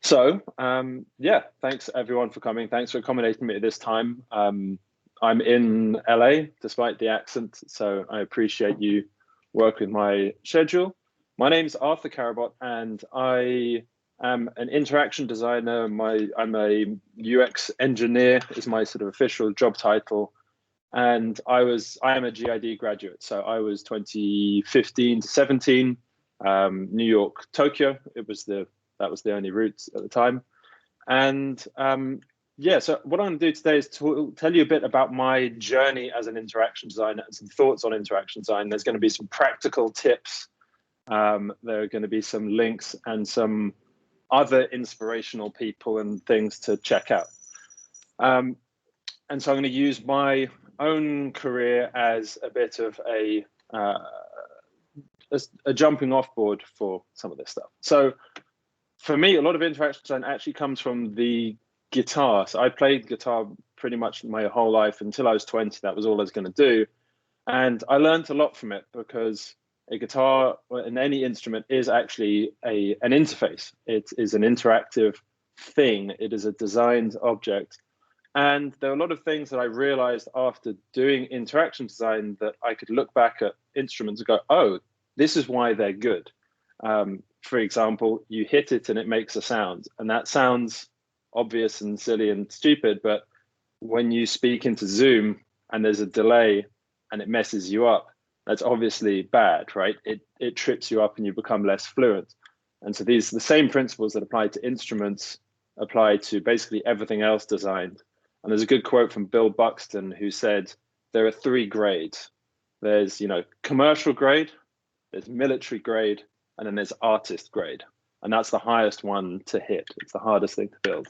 Yeah, thanks everyone for coming. Thanks for accommodating me at this time. I'm in LA despite the accent, so I appreciate you working with my schedule. My name's Arthur Carabott, and I am an interaction designer. I'm a UX engineer is my sort of official job title, and I am a GID graduate. So I was 2015 to 17, New York, Tokyo. That was the only route at the time. And yeah, so what I'm going to do today is to tell you a bit about my journey as an interaction designer and some thoughts on interaction design. There's going to be some practical tips. There are going to be some links and some other inspirational people and things to check out. And so I'm going to use my own career as a bit of a jumping off board for some of this stuff. So for me, a lot of interaction design actually comes from the guitar. So I played guitar pretty much my whole life until I was 20. That was all I was going to do. And I learned a lot from it because a guitar and any instrument is actually an interface. It is an interactive thing. It is a designed object. And there are a lot of things that I realized after doing interaction design that I could look back at instruments and go, oh, this is why they're good. For example, you hit it and it makes a sound, and that sounds obvious and silly and stupid, but when you speak into Zoom and there's a delay and it messes you up, that's obviously bad, right? It trips you up and you become less fluent. And so the same principles that apply to instruments apply to basically everything else designed. And there's a good quote from Bill Buxton who said, there are 3 grades. There's, commercial grade, there's military grade, and then there's artist grade. And that's the highest one to hit. It's the hardest thing to build.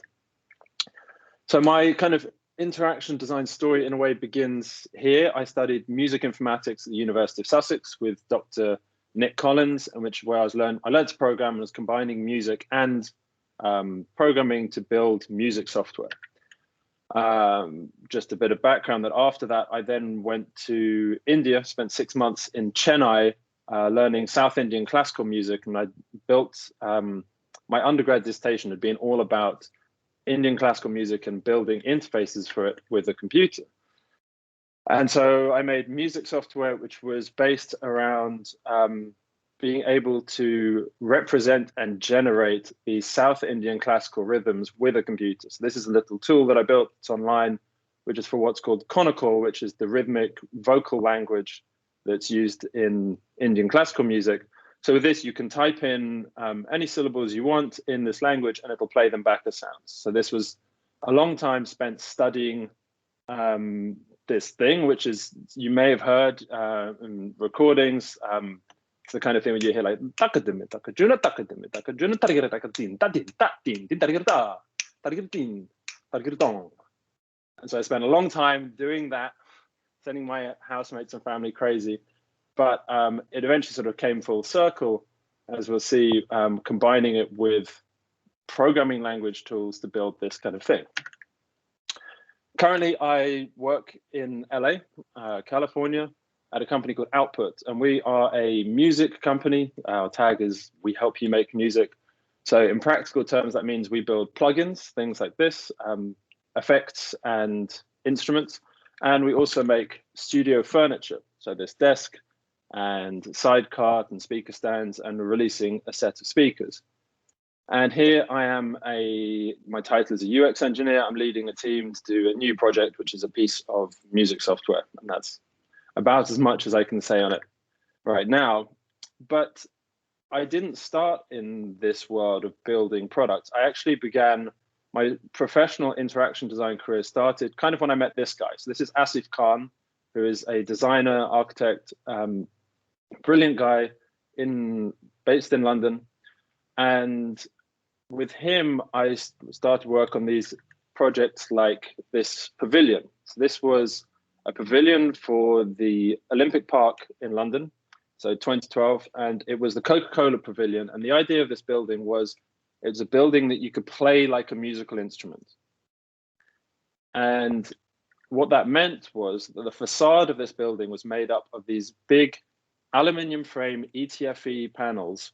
So my kind of interaction design story in a way begins here. I studied music informatics at the University of Sussex with Dr. Nick Collins, where I learned to program and was combining music and programming to build music software. Just a bit of background that after that, I then went to India, spent 6 months in Chennai, learning South Indian classical music, and I built my undergrad dissertation had been all about Indian classical music and building interfaces for it with a computer. And so I made music software which was based around being able to represent and generate the South Indian classical rhythms with a computer. So this is a little tool that I built. It's online, which is for what's called Konakal, which is the rhythmic vocal language that's used in Indian classical music. So with this, you can type in any syllables you want in this language and it'll play them back as sounds. So this was a long time spent studying this thing, which is, you may have heard in recordings, it's the kind of thing where you hear like, and so I spent a long time doing that, sending my housemates and family crazy. But it eventually sort of came full circle, as we'll see, combining it with programming language tools to build this kind of thing. Currently, I work in LA, California, at a company called Output, and we are a music company. Our tag is, we help you make music. So in practical terms, that means we build plugins, things like this, effects and instruments. And we also make studio furniture. So this desk and sidecar and speaker stands, and we're releasing a set of speakers. And here I am my title is a UX engineer. I'm leading a team to do a new project, which is a piece of music software. And that's about as much as I can say on it right now. But I didn't start in this world of building products. I actually began my professional interaction design career started kind of when I met this guy. So this is Asif Khan, who is a designer, architect, brilliant guy based in London. And with him, I started work on these projects like this pavilion. So this was a pavilion for the Olympic Park in London, so 2012, and it was the Coca-Cola pavilion. And the idea of this building was, it was a building that you could play like a musical instrument. And what that meant was that the facade of this building was made up of these big aluminium frame ETFE panels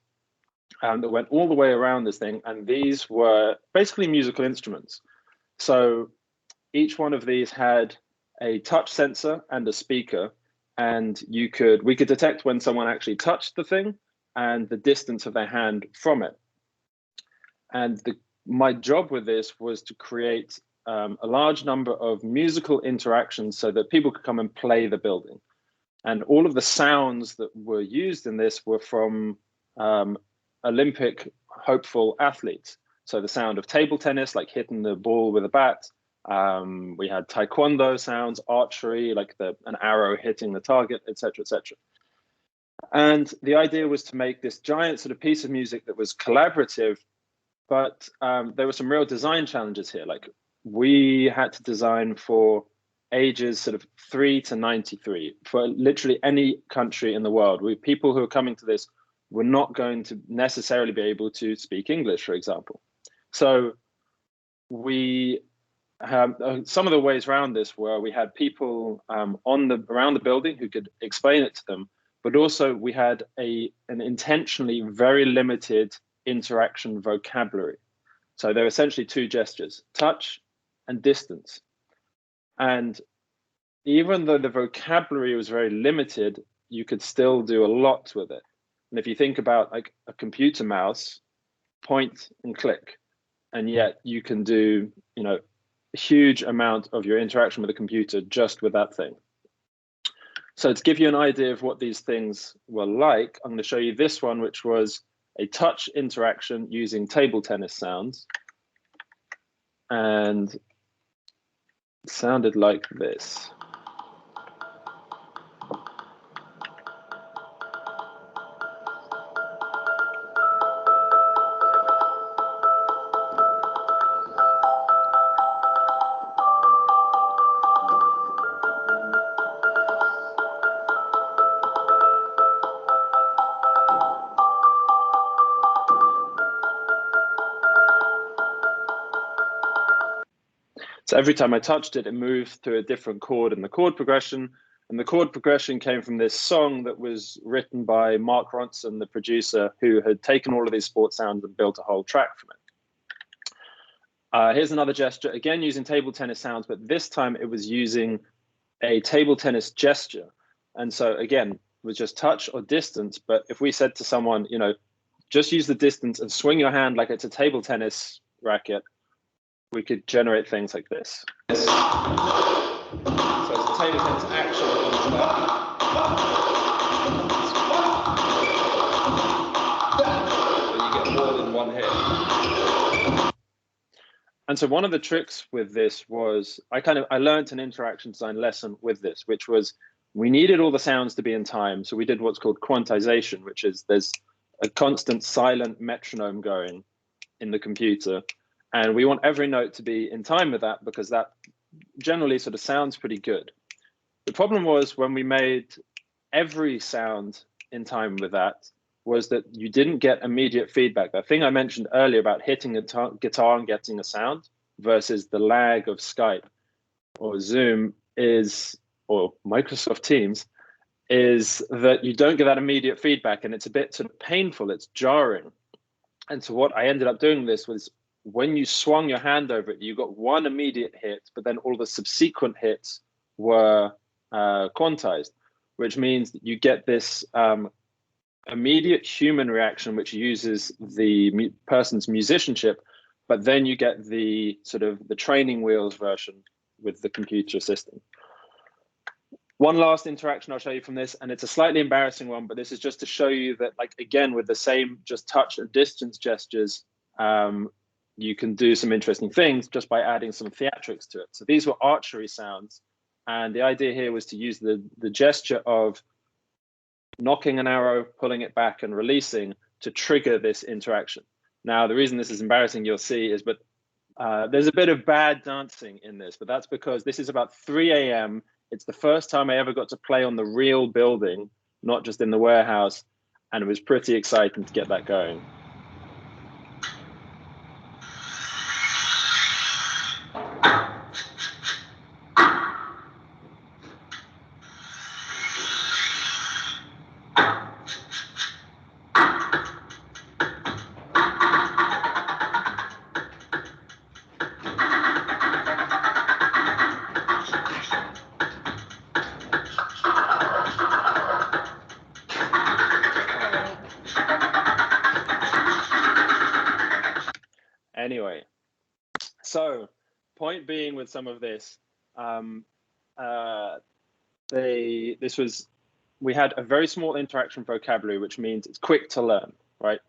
that went all the way around this thing, and these were basically musical instruments. So each one of these had a touch sensor and a speaker, and we could detect when someone actually touched the thing and the distance of their hand from it. And my job with this was to create a large number of musical interactions so that people could come and play the building. And all of the sounds that were used in this were from Olympic hopeful athletes. So the sound of table tennis, like hitting the ball with a bat. We had taekwondo sounds, archery, like an arrow hitting the target, etc., etc. And the idea was to make this giant sort of piece of music that was collaborative, but there were some real design challenges here. Like, we had to design for ages sort of 3 to 93 for literally any country in the world. People who are coming to this were not going to necessarily be able to speak English, for example. So we some of the ways around this were we had people around the building who could explain it to them, but also we had an intentionally very limited interaction vocabulary. So there were essentially two gestures: touch and distance. And even though the vocabulary was very limited, you could still do a lot with it. And if you think about like a computer mouse, point and click, and yet you can do, a huge amount of your interaction with the computer just with that thing. So to give you an idea of what these things were like, I'm going to show you this one, which was a touch interaction using table tennis sounds. And it sounded like this. So every time I touched it, it moved through a different chord in the chord progression. And the chord progression came from this song that was written by Mark Ronson, the producer, who had taken all of these sports sounds and built a whole track from it. Here's another gesture, again using table tennis sounds, but this time it was using a table tennis gesture. And so again, it was just touch or distance. But if we said to someone, just use the distance and swing your hand like it's a table tennis racket, we could generate things like this. So it's a table tennis action on top. So you get more than one hit. And so one of the tricks with this was I learned an interaction design lesson with this, which was we needed all the sounds to be in time. So we did what's called quantization, which is there's a constant silent metronome going in the computer. And we want every note to be in time with that because that generally sort of sounds pretty good. The problem was when we made every sound in time with that was that you didn't get immediate feedback. That thing I mentioned earlier about hitting a guitar and getting a sound versus the lag of Skype or Zoom or Microsoft Teams is that you don't get that immediate feedback, and it's a bit sort of painful, it's jarring. And so what I ended up doing this was when you swung your hand over it, you got one immediate hit, but then all the subsequent hits were quantized, which means that you get this immediate human reaction, which uses the person's musicianship, but then you get the sort of the training wheels version with the computer system. One last interaction I'll show you from this, and it's a slightly embarrassing one, but this is just to show you that, like, again, with the same just touch and distance gestures, you can do some interesting things just by adding some theatrics to it. So these were archery sounds. And the idea here was to use the gesture of knocking an arrow, pulling it back and releasing to trigger this interaction. Now, the reason this is embarrassing, you'll see, is but there's a bit of bad dancing in this, but that's because this is about 3 a.m. It's the first time I ever got to play on the real building, not just in the warehouse. And it was pretty exciting to get that going. Anyway, so point being with some of this, we had a very small interaction vocabulary, which means it's quick to learn, right?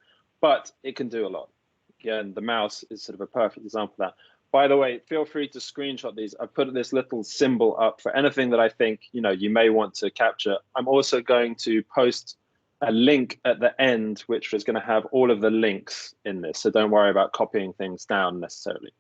But it can do a lot. Again, the mouse is sort of a perfect example of that. By the way, feel free to screenshot these. I've put this little symbol up for anything that I think you may want to capture. I'm also going to post a link at the end, which is going to have all of the links in this. So don't worry about copying things down necessarily.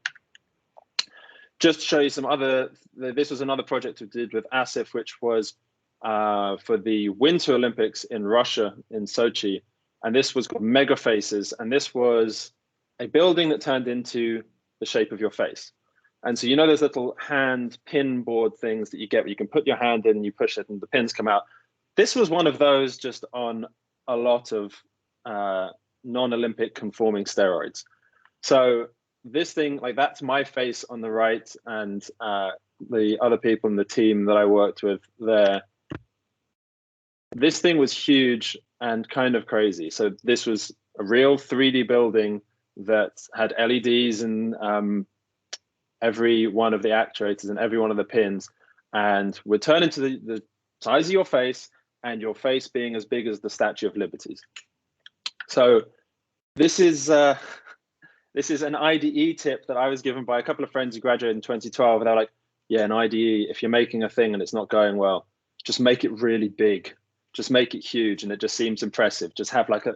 Just to show you some other, this was another project we did with Asif, which was for the Winter Olympics in Russia, in Sochi. And this was called Mega Faces. And this was a building that turned into the shape of your face. And so, those little hand pin board things that you get where you can put your hand in and you push it and the pins come out. This was one of those just on a lot of non-Olympic conforming steroids. So this thing, like that's my face on the right, and the other people in the team that I worked with there. This thing was huge and kind of crazy. So this was a real 3D building that had LEDs in every one of the actuators and every one of the pins, and would turn into the size of your face, and your face being as big as the Statue of Liberty. So this is an IDE tip that I was given by a couple of friends who graduated in 2012. And they're like, yeah, an IDE, if you're making a thing and it's not going well, just make it really big. Just make it huge, and it just seems impressive. Just have like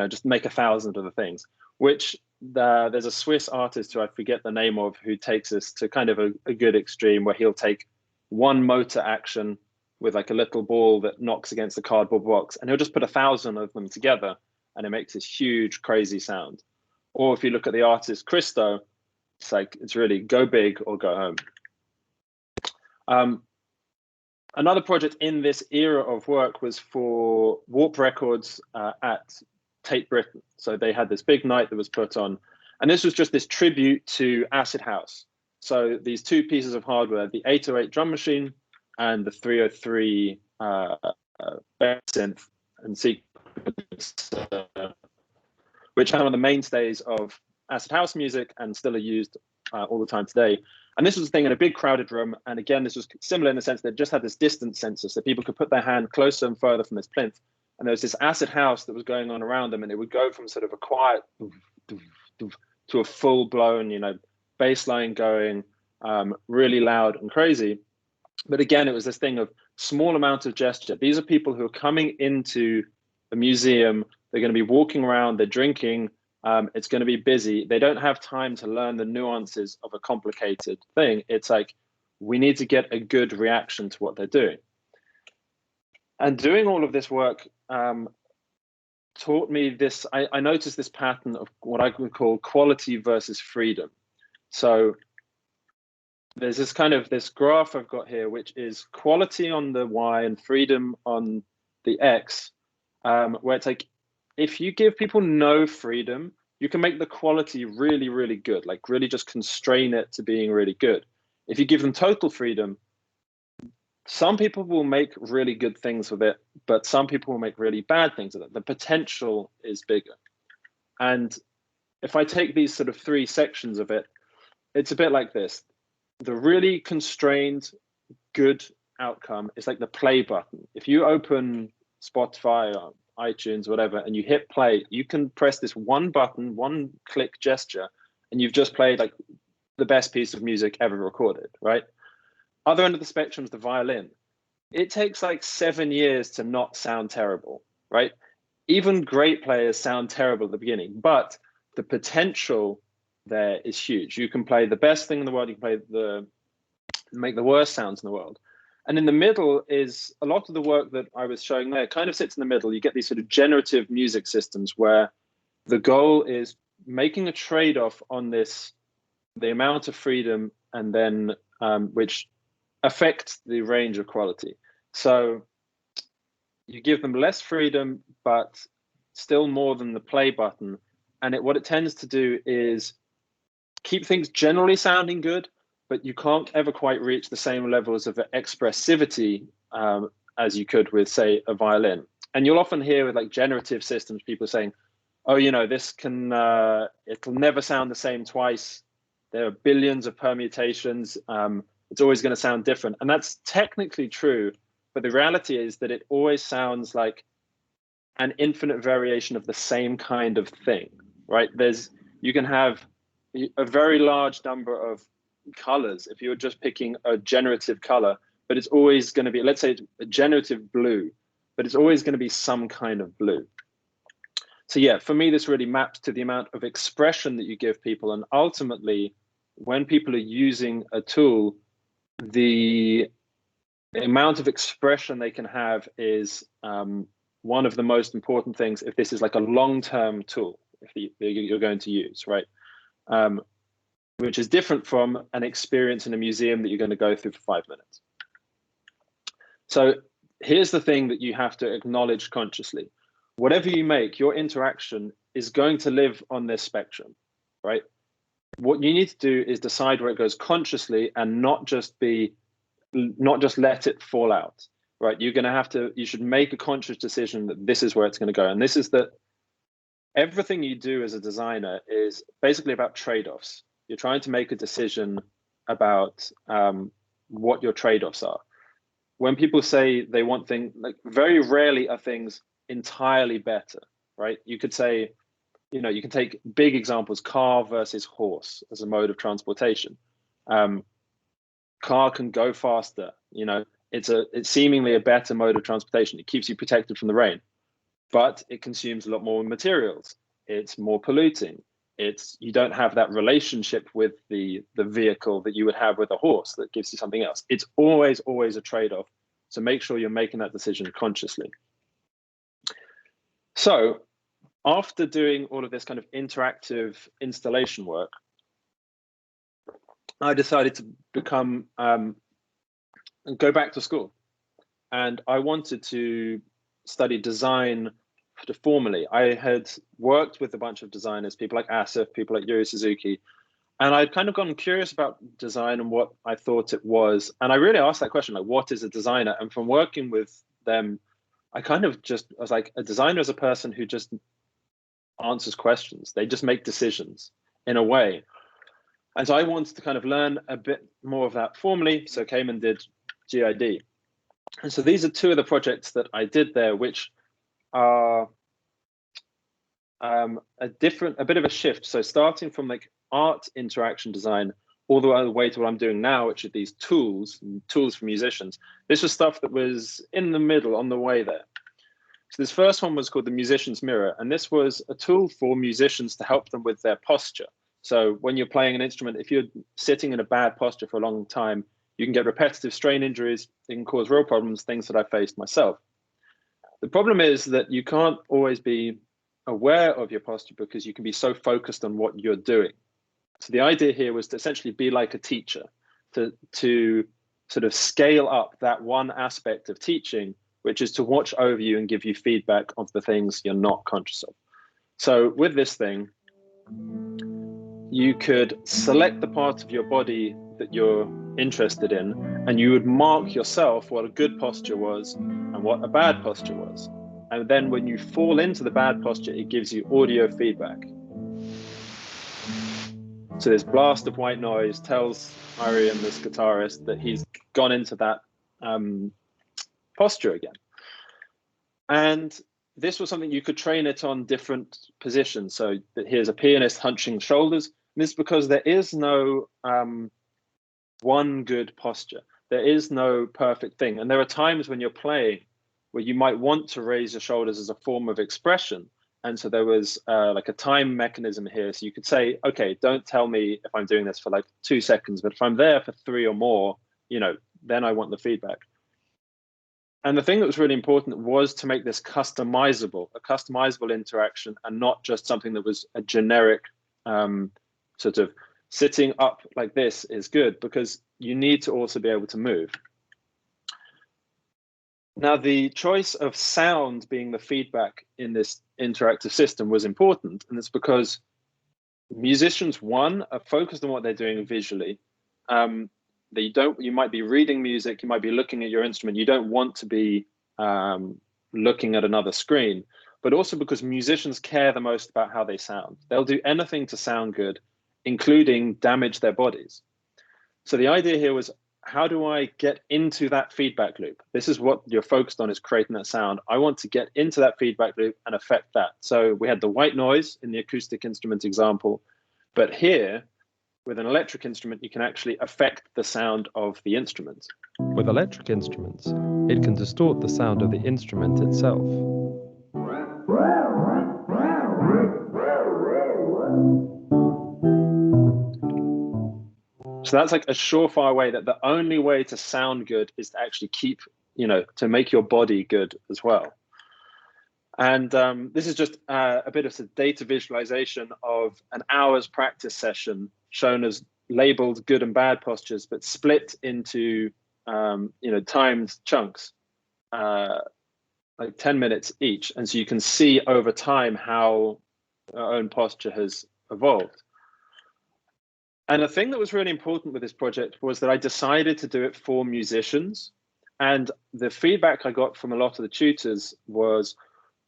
just make 1,000 of the things, which there's a Swiss artist who I forget the name of, who takes us to kind of a good extreme, where he'll take one motor action with like a little ball that knocks against the cardboard box, and he'll just put 1,000 of them together, and it makes this huge, crazy sound. Or if you look at the artist Christo, it's really go big or go home. Another project in this era of work was for Warp Records at Tate Britain. So they had this big night that was put on, and this was just this tribute to acid house. So these two pieces of hardware, the 808 drum machine and the 303 synth and sequence, which are one of the mainstays of acid house music and still are used all the time today. And this was a thing in a big crowded room. And again, this was similar in the sense that it just had this distance sensor, so people could put their hand closer and further from this plinth. And there was this acid house that was going on around them, and it would go from sort of a quiet to a full blown, bass line going, really loud and crazy. But again, it was this thing of small amount of gesture. These are people who are coming into a museum. They're going to be walking around, they're drinking. It's going to be busy. They don't have time to learn the nuances of a complicated thing. It's like, we need to get a good reaction to what they're doing. And doing all of this work taught me this. I noticed this pattern of what I would call quality versus freedom. So there's this graph I've got here, which is quality on the Y and freedom on the X, where it's like, if you give people no freedom, you can make the quality really, really good, like really just constrain it to being really good. If you give them total freedom, some people will make really good things with it, but some people will make really bad things with it. The potential is bigger. And if I take these sort of three sections of it, it's a bit like this. The really constrained good outcome is like the play button. If you open Spotify or iTunes, whatever, and you hit play, you can press this one button, one click gesture, and you've just played like the best piece of music ever recorded, right? Other end of the spectrum is the violin. It takes like 7 years to not sound terrible, right? Even great players sound terrible at the beginning, but the potential there is huge. You can play the best thing in the world, you can make the worst sounds in the world. And in the middle is a lot of the work that I was showing there kind of sits in the middle. You get these sort of generative music systems where the goal is making a trade-off on the amount of freedom, and then which affects the range of quality. So you give them less freedom, but still more than the play button. And what it tends to do is keep things generally sounding good, but you can't ever quite reach the same levels of expressivity as you could with, say, a violin. And you'll often hear with like generative systems, people saying, oh, this can, it'll never sound the same twice. There are billions of permutations. It's always going to sound different. And that's technically true. But the reality is that it always sounds like an infinite variation of the same kind of thing, right? You can have a very large number of colors if you're just picking a generative color, but it's always going to be, let's say it's a generative blue, but it's always going to be some kind of blue. So yeah, for me, this really maps to the amount of expression that you give people. And ultimately, when people are using a tool, the amount of expression they can have is one of the most important things if this is like a long-term tool, if you're going to use, right? Which is different from an experience in a museum that you're going to go through for 5 minutes. So here's the thing that you have to acknowledge consciously. Whatever you make, your interaction is going to live on this spectrum, right? What you need to do is decide where it goes consciously and not just let it fall out, right? You should make a conscious decision that this is where it's going to go. And this is that everything you do as a designer is basically about trade-offs. You're trying to make a decision about what your trade-offs are. When people say they want things, like very rarely are things entirely better, right? You could say, you can take big examples, car versus horse as a mode of transportation. Car can go faster, it's seemingly a better mode of transportation. It keeps you protected from the rain, but it consumes a lot more materials. It's more polluting. You don't have that relationship with the vehicle that you would have with a horse that gives you something else. It's always a trade-off. So make sure you're making that decision consciously. So after doing all of this kind of interactive installation work, I decided to go back to school. And I wanted to study design formally. I had worked with a bunch of designers, people like Asif, people like Yuri Suzuki, and I'd kind of gotten curious about design and what I thought it was. And I really asked that question, like, what is a designer? And from working with them, I was like, a designer is a person who just answers questions. They just make decisions in a way. And so I wanted to kind of learn a bit more of that formally. So I came and did GID. And so these are two of the projects that I did there, which are a bit of a shift. So starting from like art interaction design all the way to what I'm doing now, which are these tools for musicians. This was stuff that was in the middle, on the way there. So this first one was called the Musician's Mirror, and this was a tool for musicians to help them with their posture. So when you're playing an instrument, if you're sitting in a bad posture for a long time, you can get repetitive strain injuries. It can cause real problems, things that I faced myself. The problem is that you can't always be aware of your posture because you can be so focused on what you're doing. So the idea here was to essentially be like a teacher, to sort of scale up that one aspect of teaching, which is to watch over you and give you feedback of the things you're not conscious of. So with this thing, you could select the part of your body that you're interested in, and you would mark yourself what a good posture was and what a bad posture was. And then when you fall into the bad posture, it gives you audio feedback. So this blast of white noise tells Arian, this guitarist, that he's gone into that posture again. And this was something you could train it on different positions. So here's a pianist hunching shoulders. And this is because there is no one good posture. There is no perfect thing. And there are times when you're playing where you might want to raise your shoulders as a form of expression. And so there was like a time mechanism here. So you could say, okay, don't tell me if I'm doing this for like 2 seconds, but if I'm there for 3 or more, then I want the feedback. And the thing that was really important was to make this a customizable interaction, and not just something that was a generic sort of sitting up like this is good, because you need to also be able to move. Now, the choice of sound being the feedback in this interactive system was important, and it's because musicians, one, are focused on what they're doing visually. You might be reading music, you might be looking at your instrument, you don't want to be looking at another screen. but also because musicians care the most about how they sound. They'll do anything to sound good, including damage their bodies. So the idea here was, how do I get into that feedback loop? This is what you're focused on, is creating that sound. I want to get into that feedback loop and affect that. So we had the white noise in the acoustic instrument example, but here with an electric instrument, you can actually affect the sound of the instrument. With electric instruments, it can distort the sound of the instrument itself. So that's like a surefire way that the only way to sound good is to actually keep, to make your body good as well. And this is just a bit of a data visualization of an hour's practice session shown as labeled good and bad postures, but split into, timed chunks, like 10 minutes each. And so you can see over time how our own posture has evolved. And the thing that was really important with this project was that I decided to do it for musicians. And the feedback I got from a lot of the tutors was,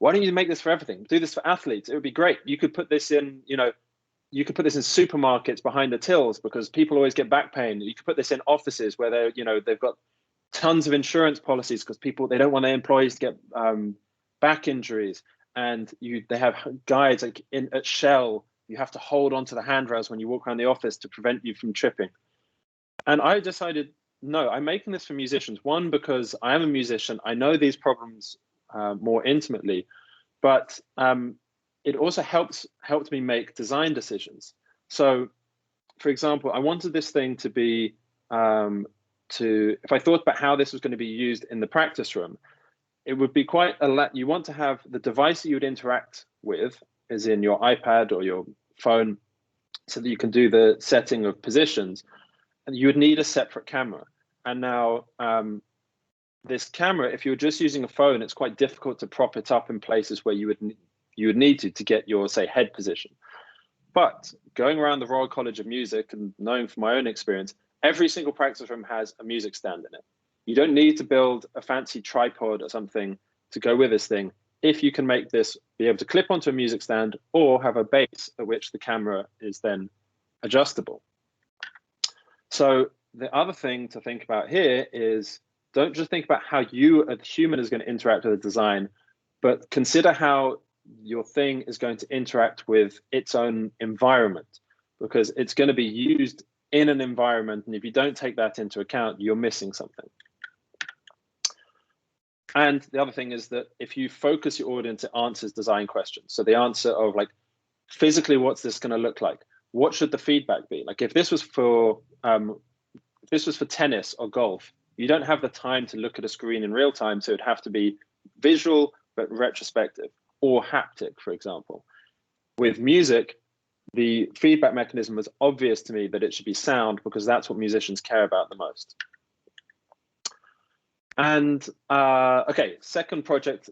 why don't you make this for everything? Do this for athletes. It would be great. You could put this in, you could put this in supermarkets behind the tills because people always get back pain. You could put this in offices where they've got tons of insurance policies because they don't want their employees to get back injuries. And they have guides like at Shell. You have to hold onto the handrails when you walk around the office to prevent you from tripping. And I decided, no, I'm making this for musicians. One, because I am a musician. I know these problems more intimately, but it also helped me make design decisions. So, for example, I wanted this thing to be, if I thought about how this was going to be used in the practice room, it would be quite you want to have the device that you would interact with, as in your iPad or your phone, so that you can do the setting of positions, and you would need a separate camera. And now this camera, if you're just using a phone, it's quite difficult to prop it up in places where you would need to get your, say, head position. But going around the Royal College of Music and knowing from my own experience, every single practice room has a music stand in it. You don't need to build a fancy tripod or something to go with this thing if you can make this be able to clip onto a music stand or have a base at which the camera is then adjustable. So the other thing to think about here is, don't just think about how you, a human, is going to interact with the design, but consider how your thing is going to interact with its own environment, because it's going to be used in an environment. And if you don't take that into account, you're missing something. And the other thing is that if you focus your audience, it answers design questions. So the answer of, like, physically, what's this going to look like? What should the feedback be? Like, if this was for tennis or golf, you don't have the time to look at a screen in real time, so it'd have to be visual but retrospective, or haptic, for example. With music, the feedback mechanism was obvious to me that it should be sound, because that's what musicians care about the most. And okay, final project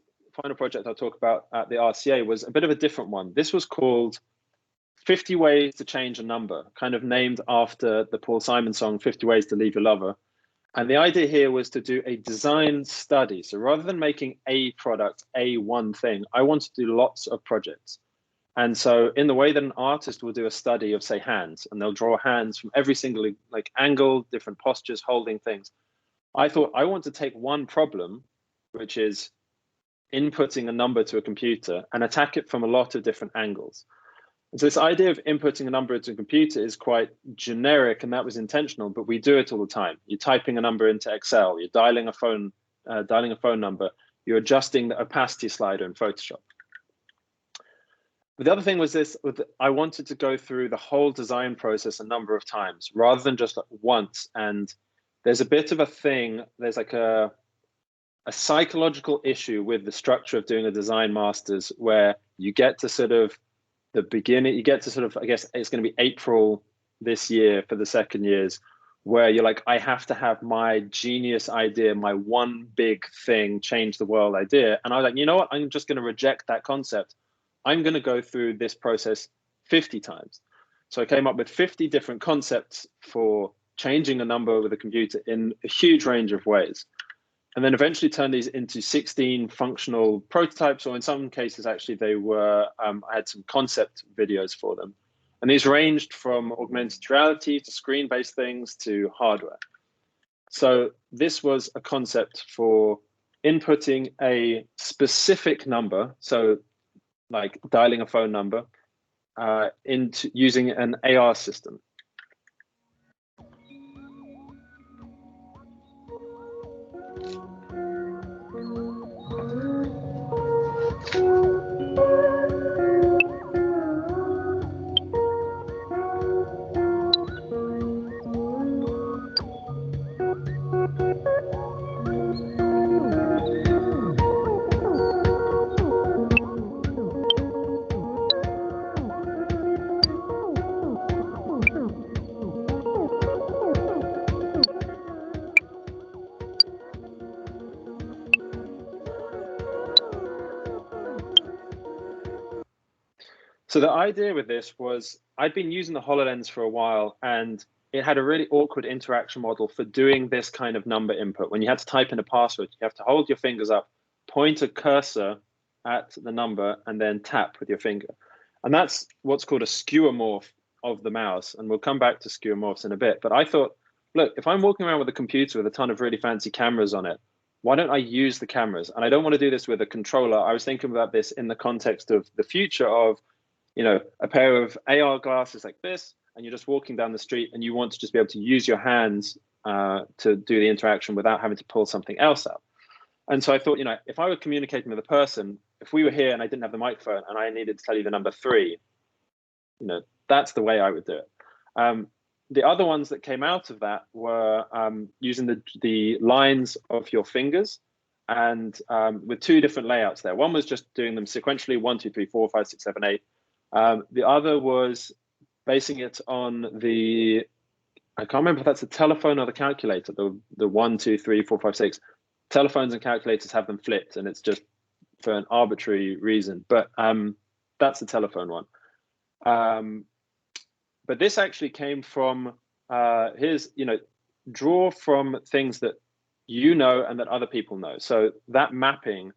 I'll talk about at the RCA was a bit of a different one. This was called 50 Ways to Change a Number, kind of named after the Paul Simon song, 50 Ways to Leave Your Lover. And the idea here was to do a design study. So rather than making a product, one thing, I wanted to do lots of projects. And so in the way that an artist will do a study of, say, hands, and they'll draw hands from every single, like, angle, different postures, holding things, I thought I want to take one problem, which is inputting a number to a computer, and attack it from a lot of different angles. And so this idea of inputting a number into a computer is quite generic, and that was intentional, but we do it all the time. You're typing a number into Excel, you're dialing a phone number, you're adjusting the opacity slider in Photoshop. But the other thing was this, I wanted to go through the whole design process a number of times rather than just once. And there's a bit of a thing, there's like a psychological issue with the structure of doing a design masters, where you get to sort of the beginning, I guess it's going to be April this year for the second years, where you're like, I have to have my genius idea, my one big thing, change the world idea. And I was like, you know what? I'm just going to reject that concept. I'm going to go through this process 50 times. So I came up with 50 different concepts for changing a number with a computer in a huge range of ways. and then eventually turned these into 16 functional prototypes, or in some cases, actually, they were, I had some concept videos for them. And these ranged from augmented reality to screen-based things to hardware. So this was a concept for inputting a specific number, so like dialing a phone number, into using an AR system. So the idea with this was I'd been using the HoloLens for a while, and it had a really awkward interaction model for doing this kind of number input. When you had to type in a password, you have to hold your fingers up, point a cursor at the number, and then tap with your finger. And that's what's called a skewer morph of the mouse. And we'll come back to skewer morphs in a bit. But I thought, look, if I'm walking around with a computer with a ton of really fancy cameras on it, why don't I use the cameras? And I don't want to do this with a controller. I was thinking about this in the context of the future of, you know, a pair of AR glasses like this, and you're just walking down the street and you want to just be able to use your hands to do the interaction without having to pull something else out. And so I thought, you know, if I were communicating with a person, if we were here and I didn't have the microphone and I needed to tell you the number 3, you know, that's the way I would do it. The other ones that came out of that were using the lines of your fingers, and with 2 different layouts there. One was just doing them sequentially, 1, 2, 3, 4, 5, 6, 7, 8. The other was basing it on the, I can't remember if that's the telephone or the calculator, the 1, 2, 3, 4, 5, 6. Telephones and calculators have them flipped, and it's just for an arbitrary reason. But that's the telephone one. But this actually came from, here's, you know, draw from things that you know and that other people know. So that mapping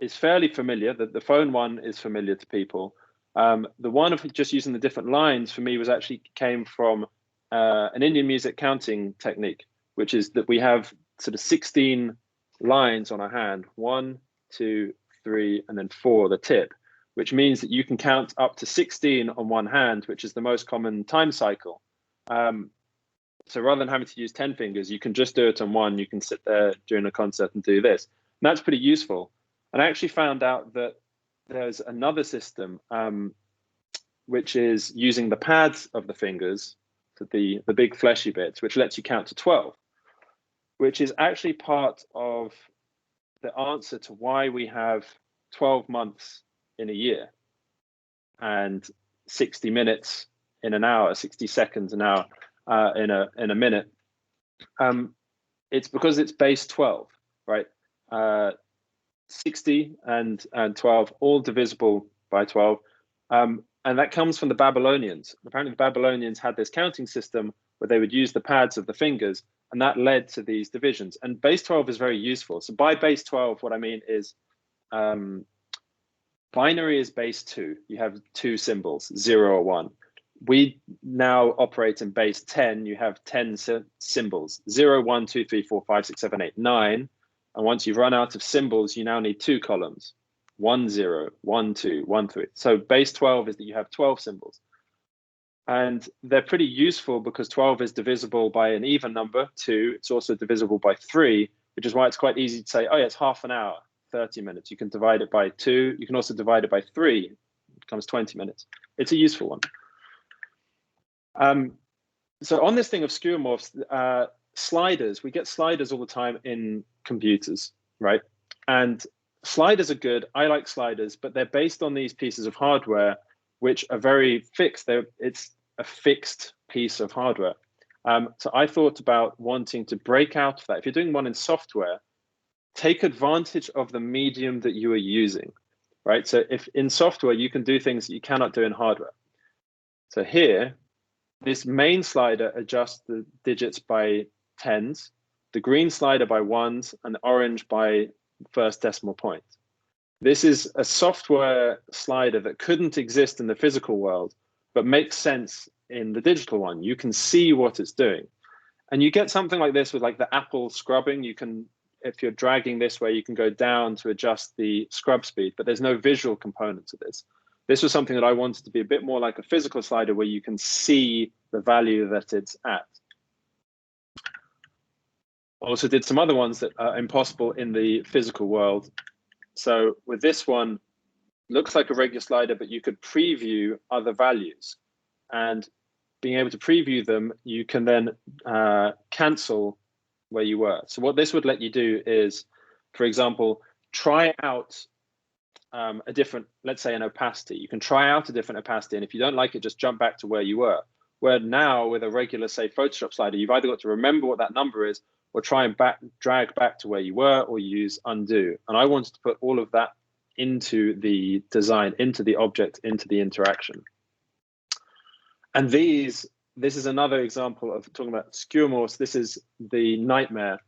is fairly familiar. The phone one is familiar to people. The one of just using the different lines for me was actually came from an Indian music counting technique, which is that we have sort of 16 lines on our hand, 1, 2, 3, and then 4, the tip, which means that you can count up to 16 on one hand, which is the most common time cycle. So rather than having to use 10 fingers, you can just do it on one. You can sit there during a concert and do this. And that's pretty useful. And I actually found out that there's another system, which is using the pads of the fingers, so the big fleshy bits, which lets you count to 12, which is actually part of the answer to why we have 12 months in a year and 60 minutes in an hour, 60 seconds an hour in a minute. It's because it's base 12, right? 60 and 12, all divisible by 12. And that comes from the Babylonians. Apparently the Babylonians had this counting system where they would use the pads of the fingers, and that led to these divisions. And base 12 is very useful. So by base 12, what I mean is binary is base 2. You have 2 symbols, 0 or 1. We now operate in base 10. You have 10 symbols, 0, 1, 2, 3, 4, 5, 6, 7, 8, 9. And once you've run out of symbols, you now need 2 columns, 1, 0, 1, 2, 1, 3. So base 12 is that you have 12 symbols. And they're pretty useful because 12 is divisible by an even number, 2. It's also divisible by 3, which is why it's quite easy to say, oh yeah, it's half an hour, 30 minutes. You can divide it by 2. You can also divide it by 3. It becomes 20 minutes. It's a useful one. So on this thing of skewer morphs, sliders, we get sliders all the time in computers, right? And sliders are good. I like sliders, but they're based on these pieces of hardware which are very fixed. It's a fixed piece of hardware. So I thought about wanting to break out of that. If you're doing one in software, take advantage of the medium that you are using, right? So if in software, you can do things that you cannot do in hardware. So here, this main slider adjusts the digits by tens. the green slider by ones, and the orange by first decimal point. This is a software slider that couldn't exist in the physical world, but makes sense in the digital one. You can see what it's doing. And you get something like this with like the Apple scrubbing. You can, if you're dragging this way, you can go down to adjust the scrub speed, but there's no visual component to this. This was something that I wanted to be a bit more like a physical slider where you can see the value that it's at. Also did some other ones that are impossible in the physical world. So with this one, looks like a regular slider, but you could preview other values. And being able to preview them, you can then cancel where you were. So what this would let you do is, for example, try out a different, let's say an opacity. You can try out a different opacity, and if you don't like it, just jump back to where you were. Where now with a regular, say, Photoshop slider, you've either got to remember what that number is, or try and drag back to where you were, or use undo. And I wanted to put all of that into the design, into the object, into the interaction. And this is another example of talking about skewer morphs. This is the nightmare.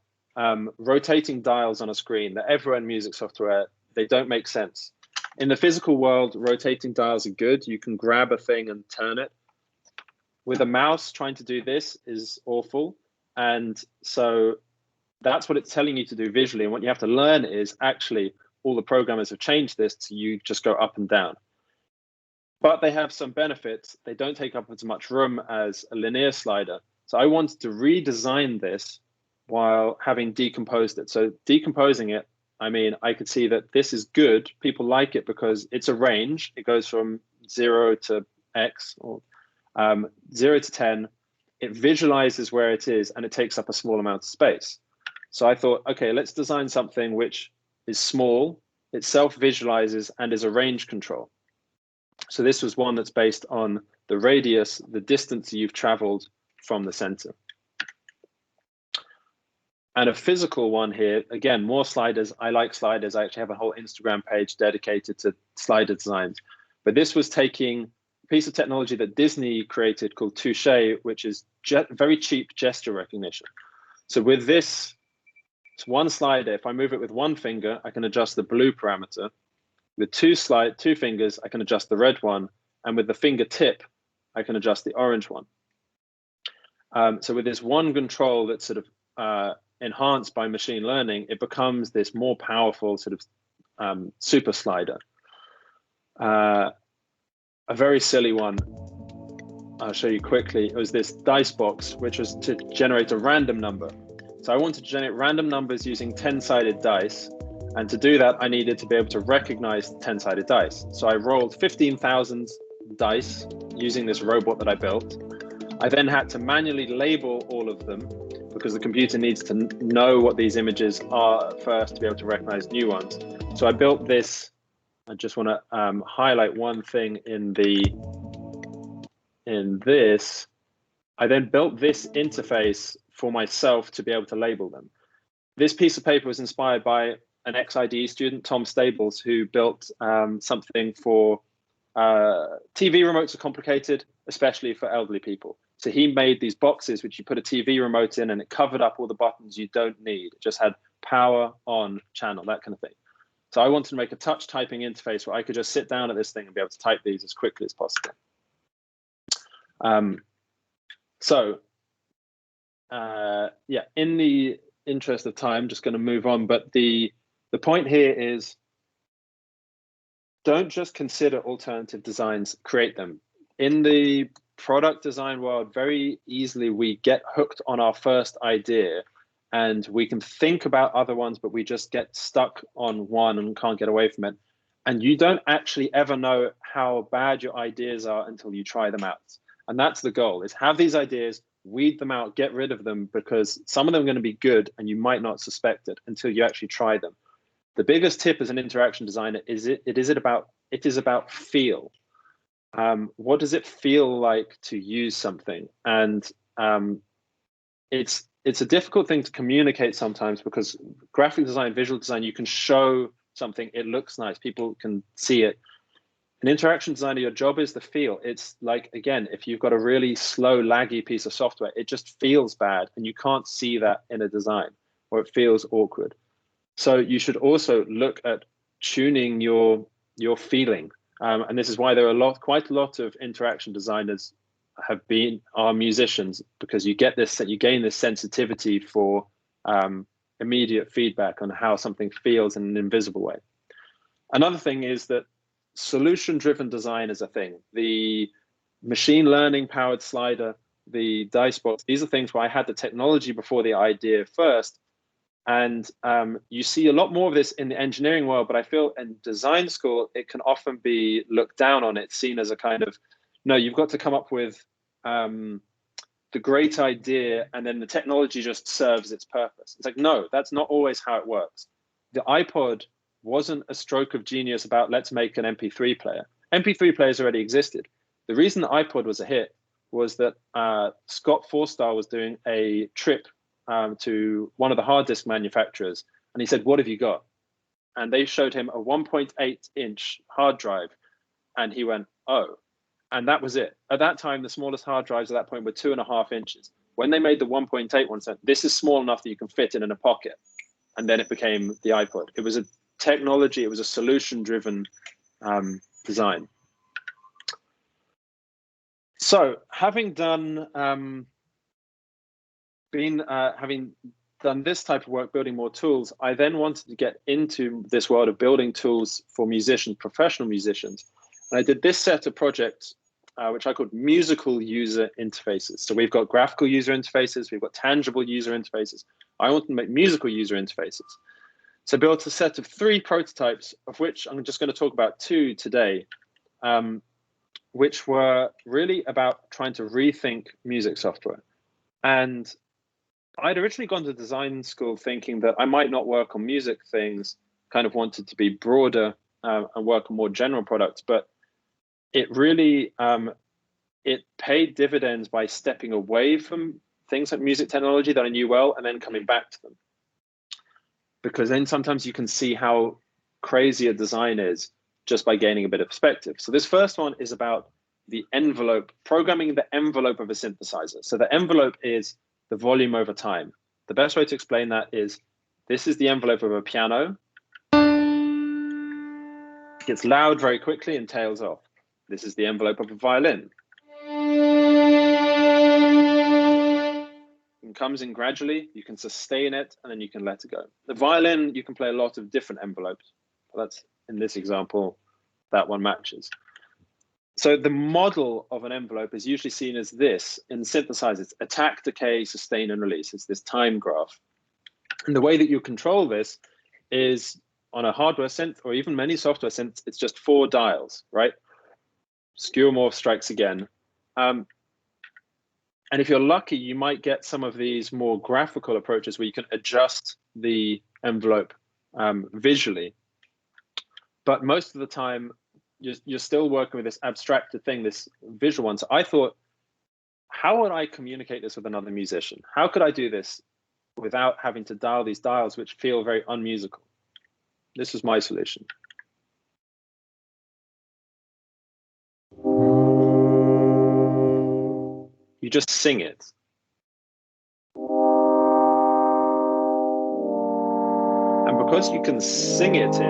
Rotating dials on a screen that everywhere in music software, they don't make sense. In the physical world, rotating dials are good. You can grab a thing and turn it. With a mouse, trying to do this is awful. And so that's what it's telling you to do visually. And what you have to learn is actually all the programmers have changed this to you just go up and down. But they have some benefits. They don't take up as much room as a linear slider. So I wanted to redesign this while having decomposed it. So decomposing it, I mean, I could see that this is good. People like it because it's a range. It goes from 0 to X, or 0 to 10. It visualizes where it is, and it takes up a small amount of space. So I thought, okay, let's design something which is small, it self-visualizes, and is a range control. So this was one that's based on the radius, the distance you've traveled from the center. And a physical one here, again, more sliders. I like sliders. I actually have a whole Instagram page dedicated to slider designs. But this was taking a piece of technology that Disney created called Touche, which is very cheap gesture recognition. So with this, it's one slider. If I move it with one finger, I can adjust the blue parameter. With two fingers, I can adjust the red one. And with the fingertip, I can adjust the orange one. So with this one control that's sort of enhanced by machine learning, it becomes this more powerful sort of super slider. A very silly one, I'll show you quickly. It was this dice box, which was to generate a random number. So I wanted to generate random numbers using 10-sided dice. And to do that, I needed to be able to recognize 10-sided dice. So I rolled 15,000 dice using this robot that I built. I then had to manually label all of them because the computer needs to know what these images are first to be able to recognize new ones. So I built this. I just want to highlight one thing in this. I then built this interface for myself to be able to label them. This piece of paper was inspired by an ex-IDE student, Tom Stables, who built something for TV remotes are complicated, especially for elderly people. So he made these boxes which you put a TV remote in, and it covered up all the buttons you don't need. It just had power, on, channel, that kind of thing. So I wanted to make a touch typing interface where I could just sit down at this thing and be able to type these as quickly as possible. Yeah, in the interest of time, just going to move on. But the point here is, don't just consider alternative designs, create them. In the product design world, very easily we get hooked on our first idea, and we can think about other ones, but we just get stuck on one and can't get away from it. And you don't actually ever know how bad your ideas are until you try them out. And that's the goal, is have these ideas, weed them out, get rid of them, because some of them are going to be good and you might not suspect it until you actually try them. The biggest tip as an interaction designer is it is about feel. What does it feel like to use something? And it's a difficult thing to communicate sometimes, because graphic design, visual design, you can show something, it looks nice, people can see it. An interaction designer, your job is the feel. It's like, again, if you've got a really slow, laggy piece of software, it just feels bad, and you can't see that in a design, or it feels awkward. So you should also look at tuning your feeling. And this is why there are quite a lot of interaction designers are musicians, because you gain this sensitivity for immediate feedback on how something feels in an invisible way. Another thing is that solution-driven design is a thing. The machine learning powered slider, the dice box, these are things where I had the technology before the idea first. And you see a lot more of this in the engineering world, but I feel in design school, it can often be looked down on. It's seen as a kind of, no, you've got to come up with the great idea, and then the technology just serves its purpose. It's like, no, that's not always how it works. The iPod wasn't a stroke of genius about let's make an MP3 player. MP3 players already existed. The reason the iPod was a hit was that Scott Forstall was doing a trip to one of the hard disk manufacturers, and he said, "What have you got?" And they showed him a 1.8-inch hard drive, and he went, "Oh." And that was it. At that time, the smallest hard drives at that point were 2.5 inches. When they made the 1.8 one, said, "This is small enough that you can fit it in a pocket." And then it became the iPod. It was a technology, it was a solution-driven design. So having done having done this type of work, building more tools, I then wanted to get into this world of building tools for musicians, professional musicians. And I did this set of projects, which I called musical user interfaces. So we've got graphical user interfaces, we've got tangible user interfaces. I wanted to make musical user interfaces. So I built a set of 3 prototypes, of which I'm just going to talk about 2 today, which were really about trying to rethink music software. And I'd originally gone to design school thinking that I might not work on music things, kind of wanted to be broader and work on more general products, but it really, it paid dividends by stepping away from things like music technology that I knew well, and then coming back to them. Because then sometimes you can see how crazy a design is just by gaining a bit of perspective. So this first one is about the envelope, programming the envelope of a synthesizer. So the envelope is the volume over time. The best way to explain that is, this is the envelope of a piano. It gets loud very quickly and tails off. This is the envelope of a violin. It comes in gradually, you can sustain it, and then you can let it go. The violin, you can play a lot of different envelopes. That's, in this example, that one matches. So the model of an envelope is usually seen as this in synthesizers: attack, decay, sustain, and release. It's this time graph. And the way that you control this is on a hardware synth, or even many software synths, it's just 4 dials, right? Skew morph strikes again. And if you're lucky, you might get some of these more graphical approaches where you can adjust the envelope visually. But most of the time, you're still working with this abstracted thing, this visual one. So I thought, how would I communicate this with another musician? How could I do this without having to dial these dials, which feel very unmusical? This was my solution. You just sing it. And because you can sing it in,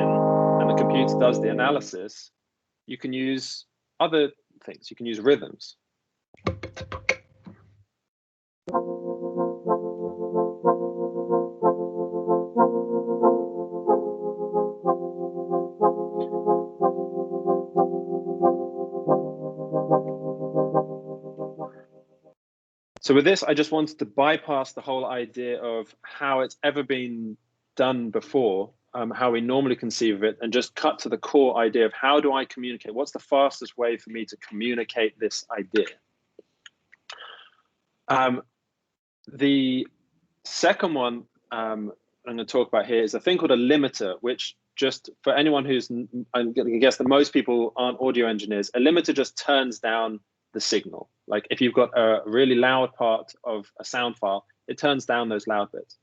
and the computer does the analysis, you can use other things. You can use rhythms. So with this, I just wanted to bypass the whole idea of how it's ever been done before, how we normally conceive of it, and just cut to the core idea of how do I communicate? What's the fastest way for me to communicate this idea? The second one I'm going to talk about here is a thing called a limiter, which, just for anyone who's, I'm going to guess that most people aren't audio engineers, a limiter just turns down the signal. Like if you've got a really loud part of a sound file, it turns down those loud bits.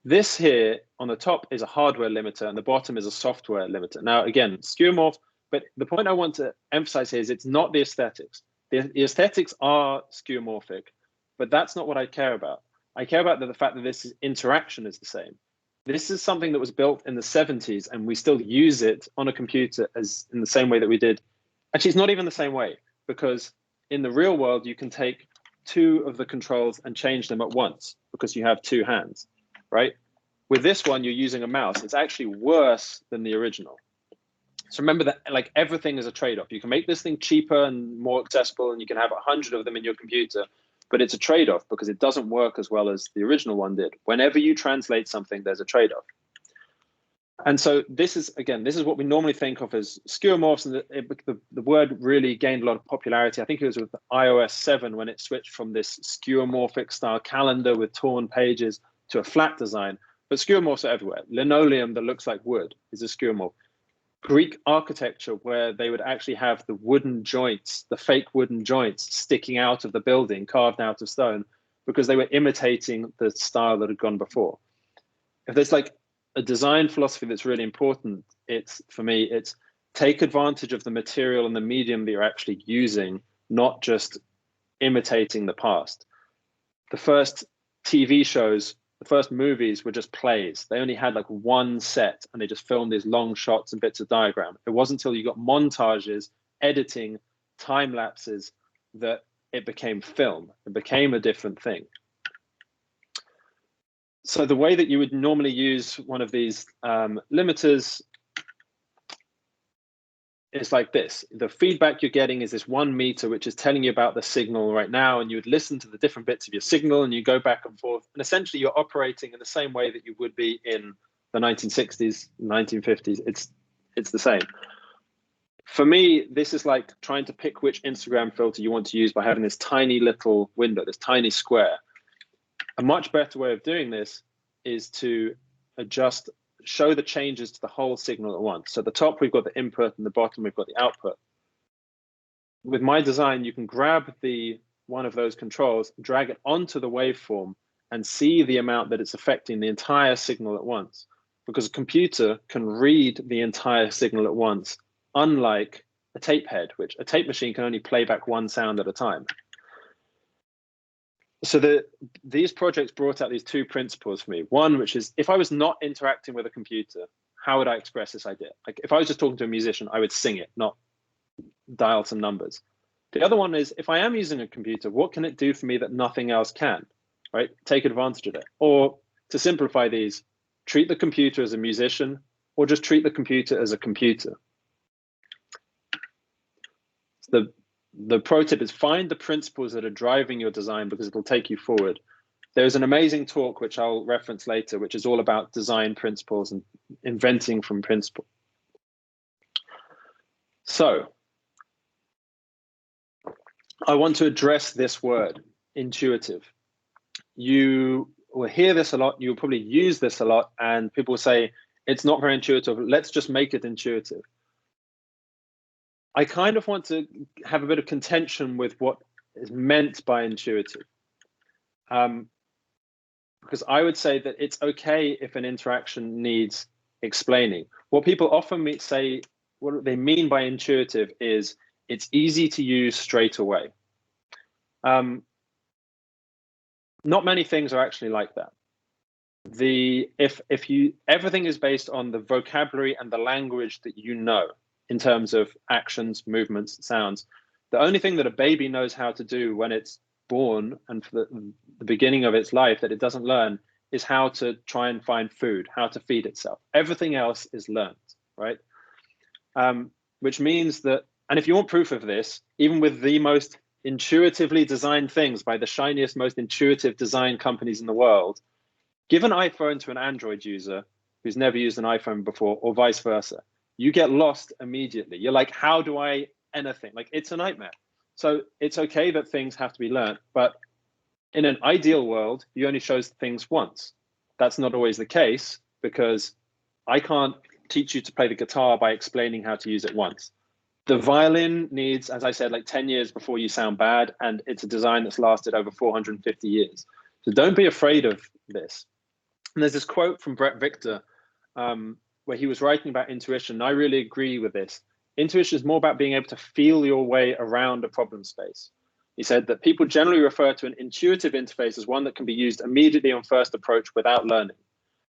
This here on the top is a hardware limiter, and the bottom is a software limiter. Now, again, skew morph, But the point I want to emphasize here is it's not the aesthetics. The aesthetics are skeuomorphic, but that's not what I care about. I care about the fact that this interaction is the same. This is something that was built in the 70s, and we still use it on a computer as in the same way that we did. Actually, it's not even the same way, because in the real world, you can take two of the controls and change them at once because you have two hands, right? With this one, you're using a mouse. It's actually worse than the original. So remember that like everything is a trade-off. You can make this thing cheaper and more accessible, and you can have 100 of them in your computer, but it's a trade-off because it doesn't work as well as the original one did. Whenever you translate something, there's a trade-off. And so this is, again, this is what we normally think of as skeuomorphs, and the word really gained a lot of popularity. I think it was with iOS 7 when it switched from this skeuomorphic style calendar with torn pages to a flat design. But skeuomorphs are everywhere. Linoleum that looks like wood is a skeuomorph. Greek architecture, where they would actually have the wooden joints, the fake wooden joints sticking out of the building, carved out of stone, because they were imitating the style that had gone before. If there's like a design philosophy that's really important, it's, for me, it's take advantage of the material and the medium that you're actually using, not just imitating the past. The first TV shows, the first movies were just plays. They only had like one set, and they just filmed these long shots and bits of diagram. It wasn't until you got montages, editing, time lapses that it became film. It became a different thing. So the way that you would normally use one of these limiters is like this. The feedback you're getting is this 1 meter, which is telling you about the signal right now, and you would listen to the different bits of your signal, and you go back and forth, and essentially you're operating in the same way that you would be in the 1960s, 1950s. It's the same. For me, this is like trying to pick which Instagram filter you want to use by having this tiny little window, this tiny square. A much better way of doing this is to adjust, show the changes to the whole signal at once. So at the top, we've got the input, and the bottom, we've got the output. With my design, you can grab one of those controls, drag it onto the waveform, and see the amount that it's affecting the entire signal at once. Because a computer can read the entire signal at once, unlike a tape head, which a tape machine can only play back one sound at a time. So these projects brought out these two principles for me. One, which is, if I was not interacting with a computer, how would I express this idea? Like if I was just talking to a musician, I would sing it, not dial some numbers. The other one is, if I am using a computer, what can it do for me that nothing else can, right? Take advantage of it. Or to simplify these, treat the computer as a musician, or just treat the computer as a computer. The pro tip is find the principles that are driving your design, because it'll take you forward. There's an amazing talk, which I'll reference later, which is all about design principles and inventing from principle. So I want to address this word, intuitive. You will hear this a lot. You'll probably use this a lot, and people will say, it's not very intuitive. Let's just make it intuitive. I kind of want to have a bit of contention with what is meant by intuitive. Because I would say that it's okay if an interaction needs explaining. What people often say, what they mean by intuitive is it's easy to use straight away. Not many things are actually like that. Everything is based on the vocabulary and the language that you know, in terms of actions, movements, sounds. The only thing that a baby knows how to do when it's born and for the beginning of its life that it doesn't learn is how to try and find food, how to feed itself. Everything else is learned, right? Which means that, and if you want proof of this, even with the most intuitively designed things by the shiniest, most intuitive design companies in the world, give an iPhone to an Android user who's never used an iPhone before, or vice versa. You get lost immediately. You're like, how do I anything? Like, it's a nightmare. So it's okay that things have to be learned, but in an ideal world, you only show things once. That's not always the case, because I can't teach you to play the guitar by explaining how to use it once. The violin needs, as I said, like 10 years before you sound bad, and it's a design that's lasted over 450 years. So don't be afraid of this. And there's this quote from Brett Victor, where he was writing about intuition. And I really agree with this. Intuition is more about being able to feel your way around a problem space. He said that people generally refer to an intuitive interface as one that can be used immediately on first approach without learning.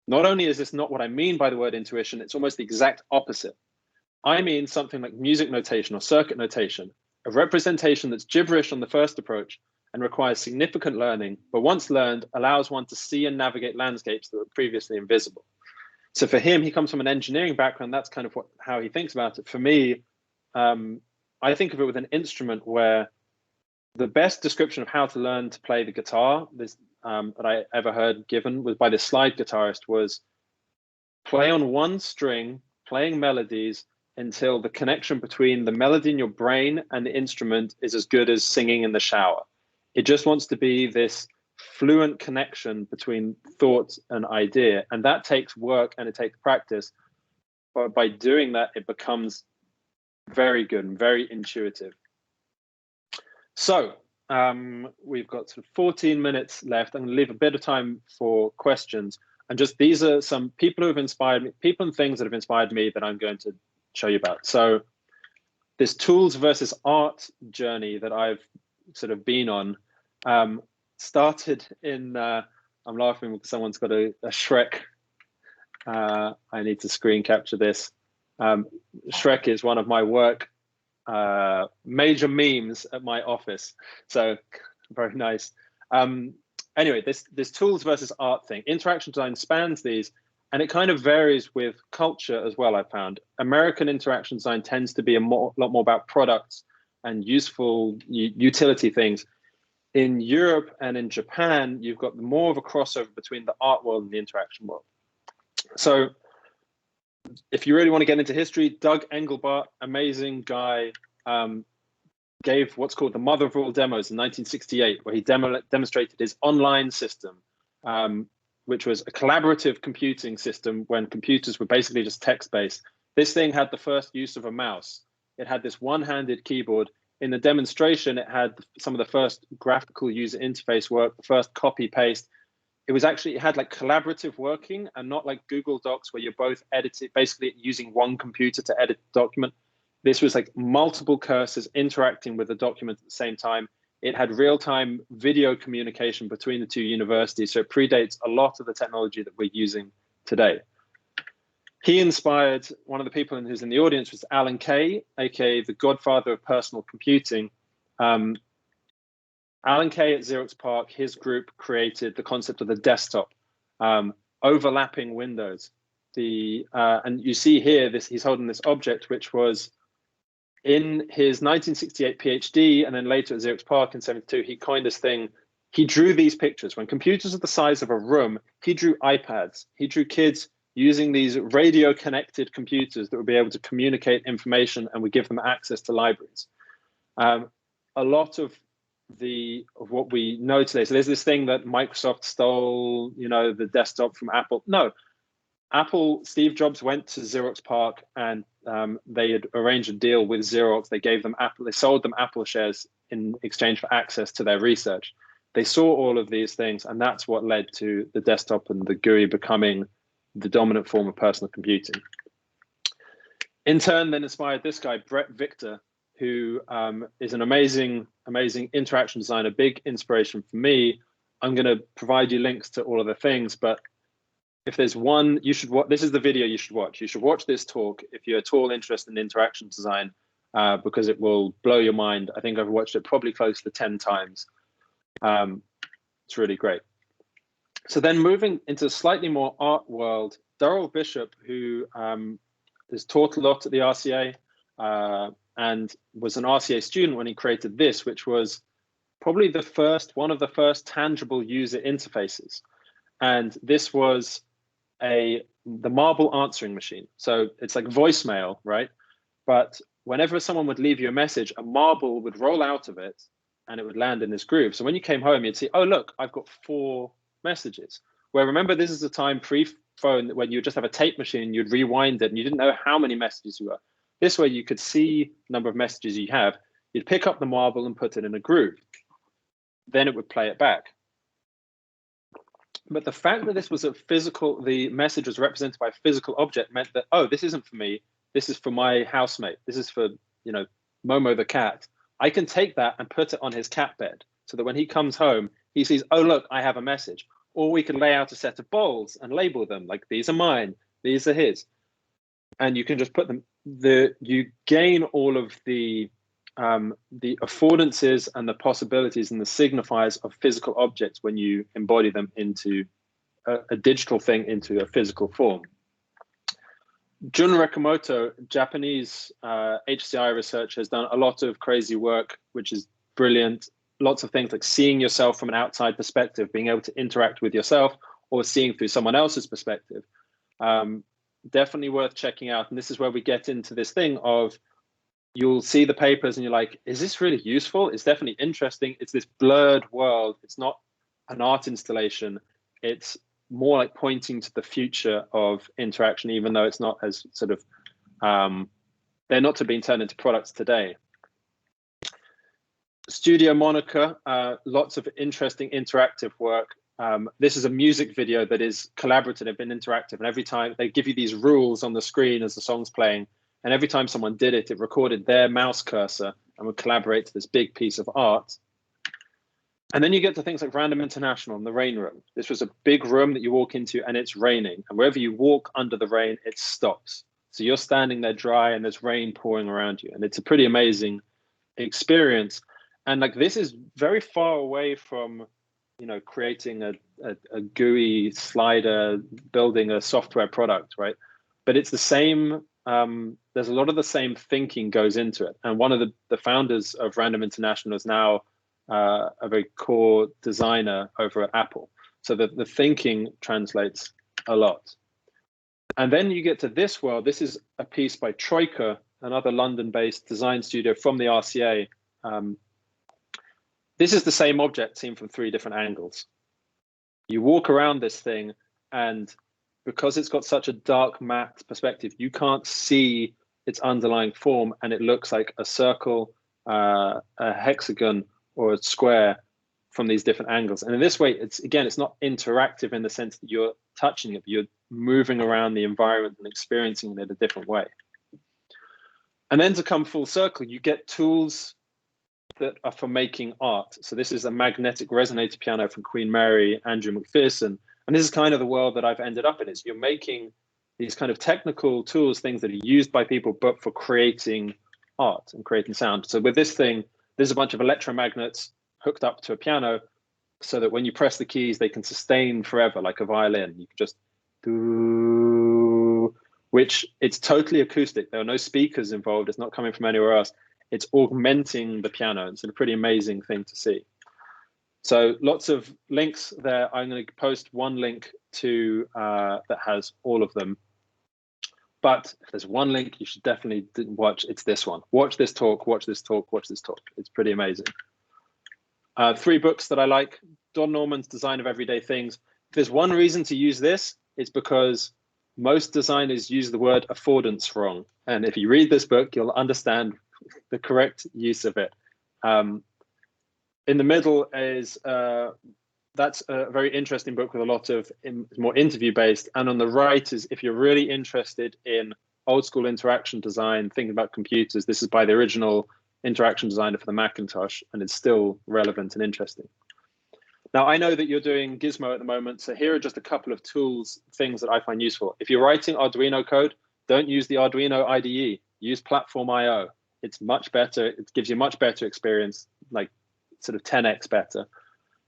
Not only is this not what I mean by the word intuition, it's almost the exact opposite. I mean something like music notation or circuit notation, a representation that's gibberish on the first approach and requires significant learning, but once learned, allows one to see and navigate landscapes that were previously invisible. So for him, he comes from an engineering background. That's kind of how he thinks about it. For me, I think of it with an instrument where the best description of how to learn to play the guitar that I ever heard given was by the slide guitarist was play on one string, playing melodies until the connection between the melody in your brain and the instrument is as good as singing in the shower. It just wants to be this fluent connection between thought and idea. And that takes work and it takes practice. But by doing that, it becomes very good and very intuitive. So we've got sort of 14 minutes left. I'm going to leave a bit of time for questions. And just these are some people who have inspired me, people and things that have inspired me that I'm going to show you about. So this tools versus art journey that I've sort of been on started in, I'm laughing because someone's got a Shrek. I need to screen capture this. Shrek is one of my work major memes at my office. So very nice. Anyway, this tools versus art thing, interaction design spans these, and it kind of varies with culture as well. I found American interaction design tends to be a lot more about products and useful utility things. In Europe and in Japan, you've got more of a crossover between the art world and the interaction world. So if you really want to get into history, Doug Engelbart, amazing guy, gave what's called the mother of all demos in 1968, where he demonstrated his online system, which was a collaborative computing system when computers were basically just text-based. This thing had the first use of a mouse. It had this one-handed keyboard. In the demonstration, it had some of the first graphical user interface work, the first copy-paste. It had like collaborative working and not like Google Docs where you're both editing, basically using one computer to edit the document. This was like multiple cursors interacting with the document at the same time. It had real-time video communication between the two universities, so it predates a lot of the technology that we're using today. He inspired, one of the people who's in the audience was Alan Kay, aka the godfather of personal computing. Alan Kay at Xerox PARC, his group created the concept of the desktop, overlapping windows. And you see here, he's holding this object, which was in his 1968 PhD, and then later at Xerox PARC in 72, he coined this thing. He drew these pictures. When computers are the size of a room, he drew iPads. He drew kids using these radio-connected computers that would be able to communicate information and would give them access to libraries. A lot of what we know today. So there's this thing that Microsoft stole, the desktop from Apple. No, Steve Jobs went to Xerox PARC and they had arranged a deal with Xerox. They gave them they sold them Apple shares in exchange for access to their research. They saw all of these things, and that's what led to the desktop and the GUI becoming the dominant form of personal computing. In turn, then inspired this guy, Brett Victor, who is an amazing interaction designer, big inspiration for me. I'm going to provide you links to all of the things, but if there's one, you should watch. This is the video you should watch. You should watch this talk if you're at all interested in interaction design, because it will blow your mind. I think I've watched it probably close to 10 times. It's really great. So then moving into a slightly more art world, Durrell Bishop, who has taught a lot at the RCA and was an RCA student when he created this, which was probably one of the first tangible user interfaces. And this was the marble answering machine. So it's like voicemail, right? But whenever someone would leave you a message, a marble would roll out of it and it would land in this groove. So when you came home, you'd see, oh, look, I've got 4 messages. Where remember, this is a time pre-phone when you just have a tape machine, you'd rewind it and you didn't know how many messages you were. This way you could see the number of messages you have. You'd pick up the marble and put it in a groove. Then it would play it back. But the fact that this was the message was represented by a physical object meant that, oh, this isn't for me. this is for my housemate, this is for, you know, Momo the cat, I can take that and put it on his cat bed so that when he comes home, he sees, oh, look, I have a message. Or we can lay out a set of bowls and label them like, these are mine, these are his. And you can just put them, you gain all of the affordances and the possibilities and the signifiers of physical objects when you embody them into a digital thing, into a physical form. Jun Rekamoto, Japanese HCI researcher, has done a lot of crazy work, which is brilliant. Lots of things like seeing yourself from an outside perspective, being able to interact with yourself, or seeing through someone else's perspective. Definitely worth checking out. And this is where we get into this thing of, you'll see the papers and you're like, is this really useful? It's definitely interesting. It's this blurred world. It's not an art installation. It's more like pointing to the future of interaction, even though it's not as sort of, they're not to be turned into products today. Studio Monica, lots of interesting interactive work. This is a music video that is collaborative and interactive. And every time they give you these rules on the screen as the song's playing, and every time someone did it, it recorded their mouse cursor and would collaborate to this big piece of art. And then you get to things like Random International and the Rain Room. This was a big room that you walk into and it's raining. And wherever you walk under the rain, it stops. So you're standing there dry and there's rain pouring around you. And it's a pretty amazing experience. And like, this is very far away from, you know, creating a GUI slider, building a software product, right? But it's the same, there's a lot of the same thinking goes into it. And one of the founders of Random International is now a very core designer over at Apple. So the thinking translates a lot. And then you get to this world. This is a piece by Troika, another London-based design studio from the RCA. This is the same object seen from 3 different angles. You walk around this thing, and because it's got such a dark matte perspective, you can't see its underlying form, and it looks like a circle, a hexagon, or a square from these different angles. And in this way, it's not interactive in the sense that you're touching it, but you're moving around the environment and experiencing it a different way. And then to come full circle, you get tools that are for making art. So this is a magnetic resonator piano from Queen Mary, Andrew McPherson. And this is kind of the world that I've ended up in, is you're making these kind of technical tools, things that are used by people, but for creating art and creating sound. So with this thing, there's a bunch of electromagnets hooked up to a piano so that when you press the keys, they can sustain forever, like a violin. You can just do, which it's totally acoustic. There are no speakers involved. It's not coming from anywhere else. It's augmenting the piano. It's a pretty amazing thing to see. So lots of links there. I'm going to post one link to that has all of them. But if there's one link you should definitely watch, it's this one. Watch this talk, watch this talk, watch this talk. It's pretty amazing. 3 books that I like. Don Norman's Design of Everyday Things. If there's one reason to use this, it's because most designers use the word affordance wrong. And if you read this book, you'll understand the correct use of it. In the middle is, that's a very interesting book with a lot of more interview based. And on the right is, if you're really interested in old school interaction design, thinking about computers, this is by the original interaction designer for the Macintosh, and it's still relevant and interesting. Now, I know that you're doing Gizmo at the moment, so here are just a couple of tools, things that I find useful. If you're writing Arduino code, don't use the Arduino IDE, use Platform.io. It's much better, it gives you a much better experience, like sort of 10x better.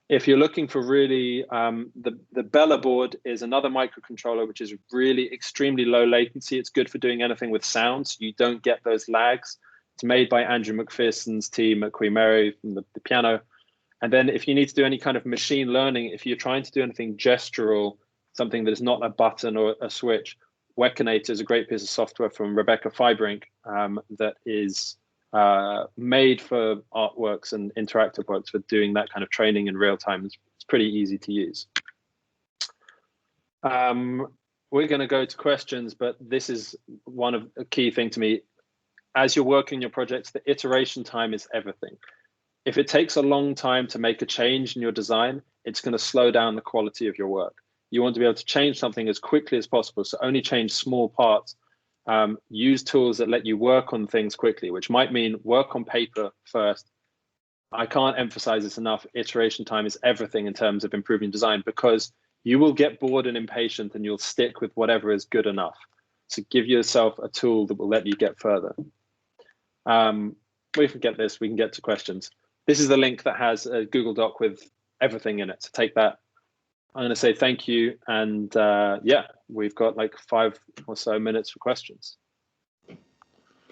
If you're looking for really, the Bella board is another microcontroller, which is really extremely low latency. It's good for doing anything with sound, so you don't get those lags. It's made by Andrew McPherson's team at Queen Mary from the piano. And then if you need to do any kind of machine learning, if you're trying to do anything gestural, something that is not a button or a switch, Wekinator is a great piece of software from Rebecca Fibrink that is made for artworks and interactive works for doing that kind of training in real time. It's pretty easy to use. We're going to go to questions, but this is one of a key thing to me. As you're working your projects, the iteration time is everything. If it takes a long time to make a change in your design, it's going to slow down the quality of your work. You want to be able to change something as quickly as possible, so only change small parts. Use tools that let you work on things quickly, which might mean work on paper first. I can't emphasize this enough. Iteration time is everything in terms of improving design, because you will get bored and impatient and you'll stick with whatever is good enough. So give yourself a tool that will let you get further. We can get this, we can get to questions. This is the link that has a Google Doc with everything in it. So take that. I'm going to say thank you. And yeah, we've got like 5 or so minutes for questions.